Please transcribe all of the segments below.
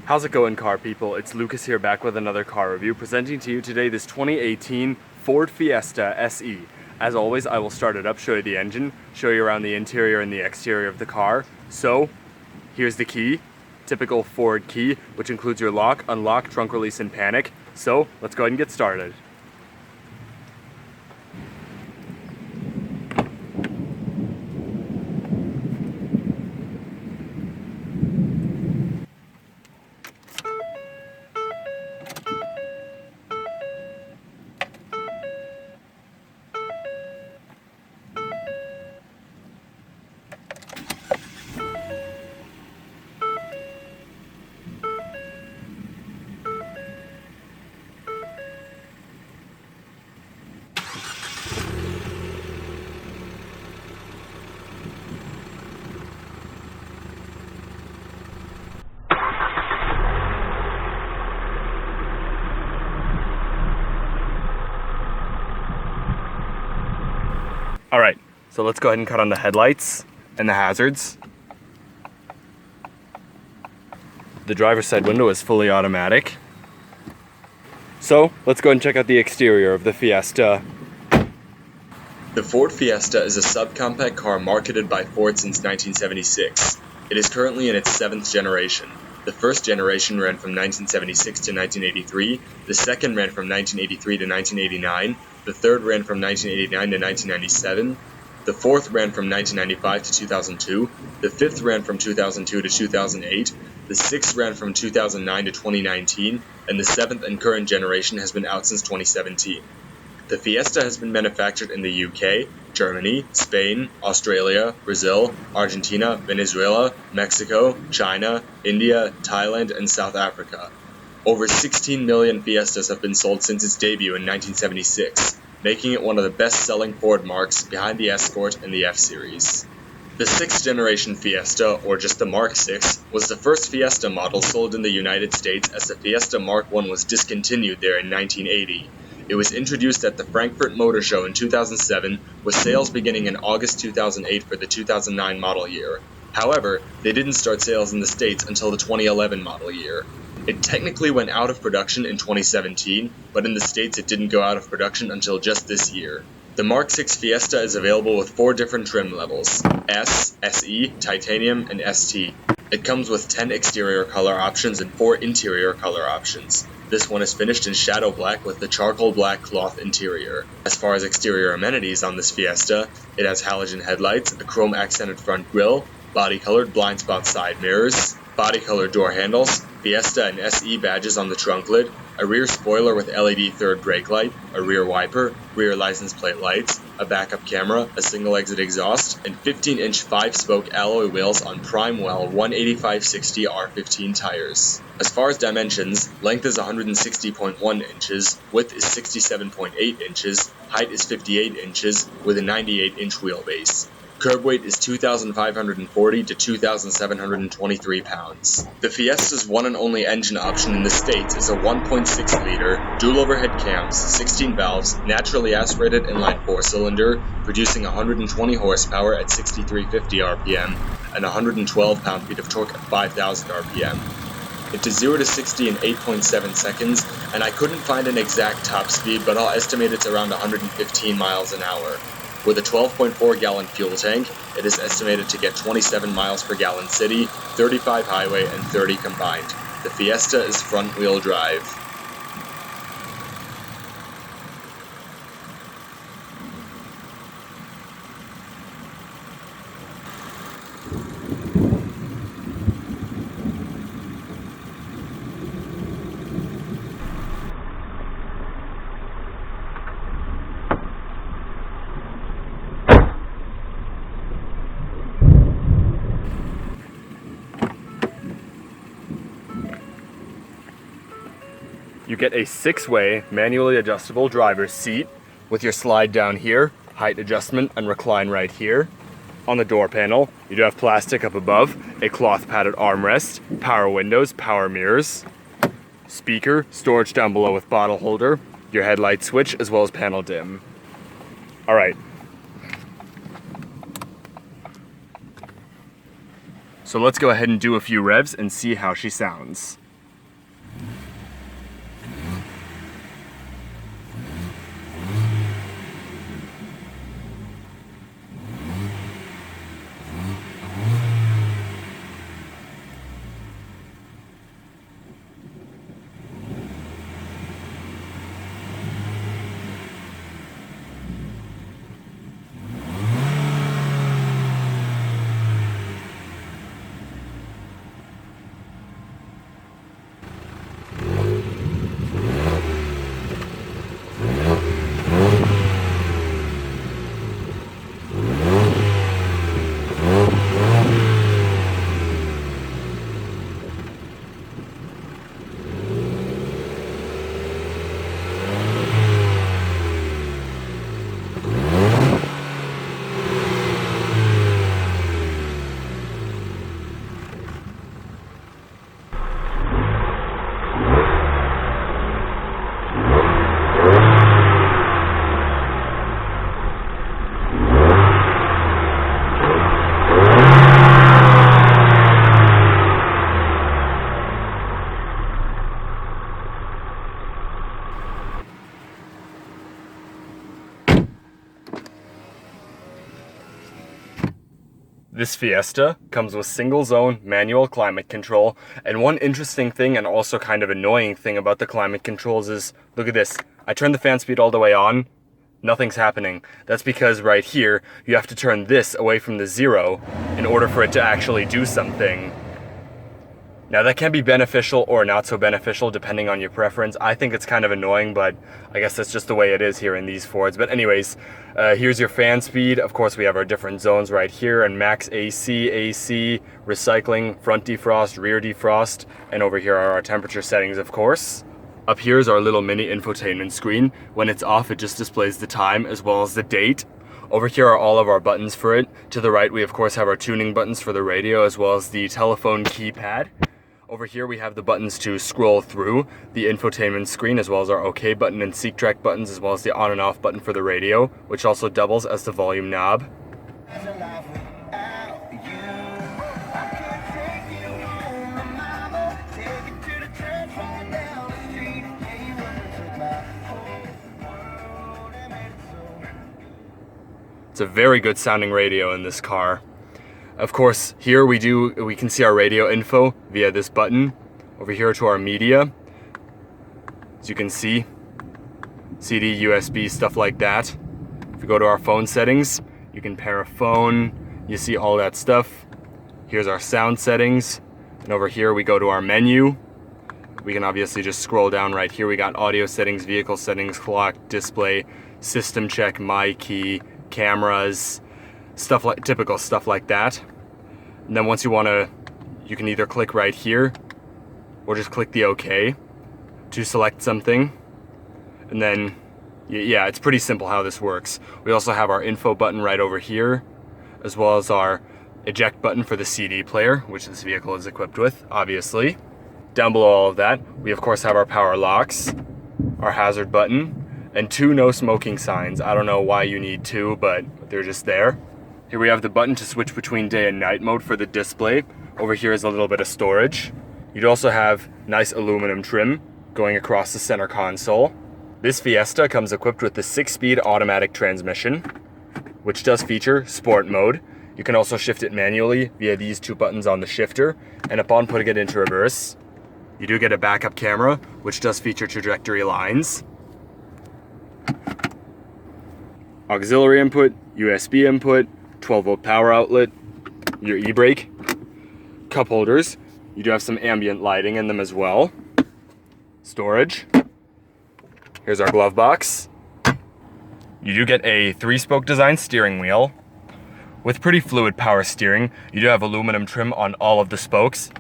How's it going, car people? It's Lucas here, back with another car review, presenting to you today this 2018 Ford Fiesta SE. As always, I will start it up, show you the engine, show you around the interior and the exterior of the car. So, here's the key, typical Ford key, which includes your lock, unlock, trunk release, and panic. So, let's go ahead and get started. Alright, so let's go ahead and cut on the headlights and the hazards. The driver's side window is fully automatic. So, let's go ahead and check out the exterior of the Fiesta. The Ford Fiesta is a subcompact car marketed by Ford since 1976. It is currently in its 7th generation. The first generation ran from 1976 to 1983, the second ran from 1983 to 1989, the third ran from 1989 to 1997, the fourth ran from 1995 to 2002, the fifth ran from 2002 to 2008, the sixth ran from 2009 to 2019, and the seventh and current generation has been out since 2017. The Fiesta has been manufactured in the UK, Germany, Spain, Australia, Brazil, Argentina, Venezuela, Mexico, China, India, Thailand, and South Africa. Over 16 million Fiestas have been sold since its debut in 1976, making it one of the best-selling Ford marques behind the Escort and the F-Series. The 6th generation Fiesta, or just the Mark VI, was the first Fiesta model sold in the United States, as the Fiesta Mark I was discontinued there in 1980. It was introduced at the Frankfurt Motor Show in 2007, with sales beginning in August 2008 for the 2009 model year. However, they didn't start sales in the States until the 2011 model year. It technically went out of production in 2017, but in the States it didn't go out of production until just this year. The Mark VI Fiesta is available with 4 different trim levels: S, SE, Titanium, and ST. It comes with 10 exterior color options and 4 interior color options. This one is finished in shadow black with the charcoal black cloth interior. As far as exterior amenities on this Fiesta, it has halogen headlights, a chrome accented front grille, body-colored blind spot side mirrors, body-colored door handles, Fiesta and SE badges on the trunk lid, a rear spoiler with LED third brake light, a rear wiper, rear license plate lights, a backup camera, a single exit exhaust, and 15-inch 5-spoke alloy wheels on Primewell 185/60 R15 tires. As far as dimensions, length is 160.1 inches, width is 67.8 inches, height is 58 inches, with a 98-inch wheelbase. Curb weight is 2,540 to 2,723 pounds. The Fiesta's one and only engine option in the States is a 1.6-liter, dual overhead cams, 16 valves, naturally aspirated inline 4-cylinder, producing 120 horsepower at 6,350 RPM and 112 pound-feet of torque at 5,000 RPM. It does 0 to 60 in 8.7 seconds, and I couldn't find an exact top speed, but I'll estimate it's around 115 miles an hour. With a 12.4 gallon fuel tank, it is estimated to get 27 miles per gallon city, 35 highway, and 30 combined. The Fiesta is front-wheel drive. You get a 6-way manually adjustable driver's seat with your slide down here, height adjustment, and recline right here. On the door panel, you do have plastic up above, a cloth padded armrest, power windows, power mirrors, speaker, storage down below with bottle holder, your headlight switch, as well as panel dim. Alright. So let's go ahead and do a few revs and see how she sounds. This Fiesta comes with single zone manual climate control, and one interesting thing and also kind of annoying thing about the climate controls is, look at this, I turn the fan speed all the way on, nothing's happening. That's because right here, you have to turn this away from the 0 in order for it to actually do something. Now that can be beneficial or not so beneficial depending on your preference. I think it's kind of annoying, but I guess that's just the way it is here in these Fords. But anyways, here's your fan speed. Of course, we have our different zones right here, and max AC, recycling, front defrost, rear defrost, and over here are our temperature settings, of course. Up here is our little mini infotainment screen. When it's off, it just displays the time as well as the date. Over here are all of our buttons for it. To the right, we of course have our tuning buttons for the radio as well as the telephone keypad. Over here we have the buttons to scroll through the infotainment screen, as well as our OK button and seek track buttons, as well as the on and off button for the radio, which also doubles as the volume knob. It's a very good sounding radio in this car. Of course, here we can see our radio info via this button. Over here to our media, as you can see, CD, USB, stuff like that. If we go to our phone settings, you can pair a phone, you see all that stuff. Here's our sound settings, and over here we go to our menu. We can obviously just scroll down right here. We got audio settings, vehicle settings, clock, display, system check, my key, cameras, typical stuff like that. And then once you can either click right here or just click the OK to select something. And then, yeah, it's pretty simple how this works. We also have our info button right over here, as well as our eject button for the CD player, which this vehicle is equipped with, obviously. Down below all of that, we of course have our power locks, our hazard button, and 2 no smoking signs. I don't know why you need 2, but they're just there. Here we have the button to switch between day and night mode for the display. Over here is a little bit of storage. You'd also have nice aluminum trim going across the center console. This Fiesta comes equipped with the 6-speed automatic transmission, which does feature sport mode. You can also shift it manually via these 2 buttons on the shifter, and upon putting it into reverse, you do get a backup camera, which does feature trajectory lines. Auxiliary input, USB input, 12-volt power outlet, your e-brake, cup holders. You do have some ambient lighting in them as well. Storage. Here's our glove box. You do get a 3-spoke design steering wheel with pretty fluid power steering. You do have aluminum trim on all of the spokes.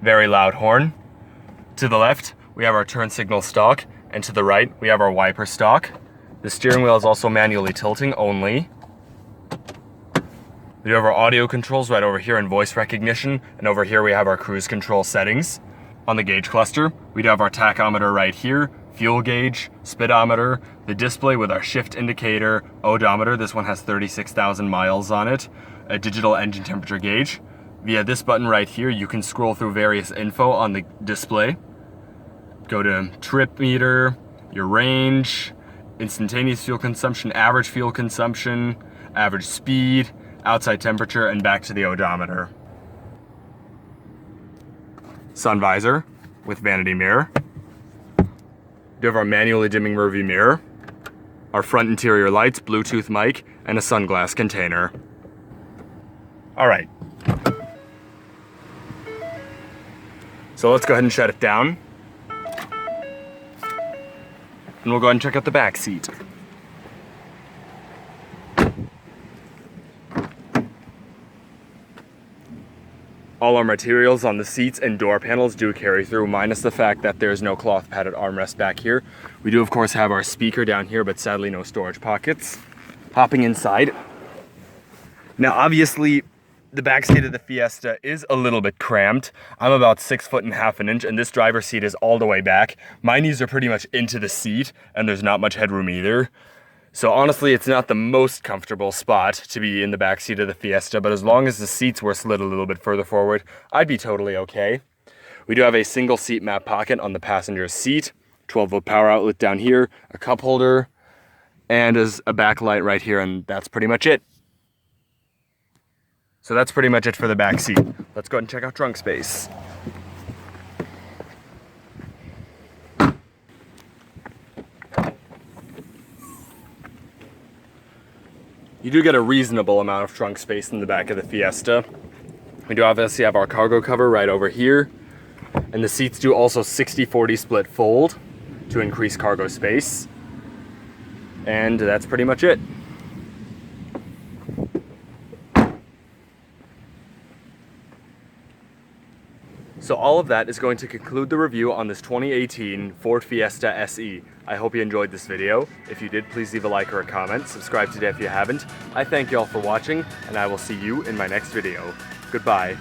Very loud horn. To the left, we have our turn signal stalk, and to the right, we have our wiper stalk. The steering wheel is also manually tilting only. We have our audio controls right over here and voice recognition, and over here we have our cruise control settings. On the gauge cluster, we do have our tachometer right here, fuel gauge, speedometer, the display with our shift indicator, odometer, this one has 36,000 miles on it, a digital engine temperature gauge. Via this button right here, you can scroll through various info on the display. Go to trip meter, your range, instantaneous fuel consumption, average fuel consumption, average speed, outside temperature, and back to the odometer. Sun visor with vanity mirror. We have our manually dimming rearview mirror, our front interior lights, Bluetooth mic, and a sunglass container. All right. So let's go ahead and shut it down. And we'll go ahead and check out the back seat. All our materials on the seats and door panels do carry through, minus the fact that there's no cloth padded armrest back here. We do of course have our speaker down here, but sadly no storage pockets. Hopping inside. Now obviously, the back seat of the Fiesta is a little bit cramped. I'm about 6'1.5" and this driver's seat is all the way back. My knees are pretty much into the seat, and there's not much headroom either. So honestly, it's not the most comfortable spot to be in the back seat of the Fiesta, but as long as the seats were slid a little bit further forward, I'd be totally okay. We do have a single seat map pocket on the passenger seat, 12-volt power outlet down here, a cup holder, and as a backlight right here, and that's pretty much it. So that's pretty much it for the back seat. Let's go ahead and check out trunk space. You do get a reasonable amount of trunk space in the back of the Fiesta. We do obviously have our cargo cover right over here. And the seats do also 60-40 split fold to increase cargo space. And that's pretty much it. So all of that is going to conclude the review on this 2018 Ford Fiesta SE. I hope you enjoyed this video. If you did, please leave a like or a comment. Subscribe today if you haven't. I thank you all for watching, and I will see you in my next video. Goodbye.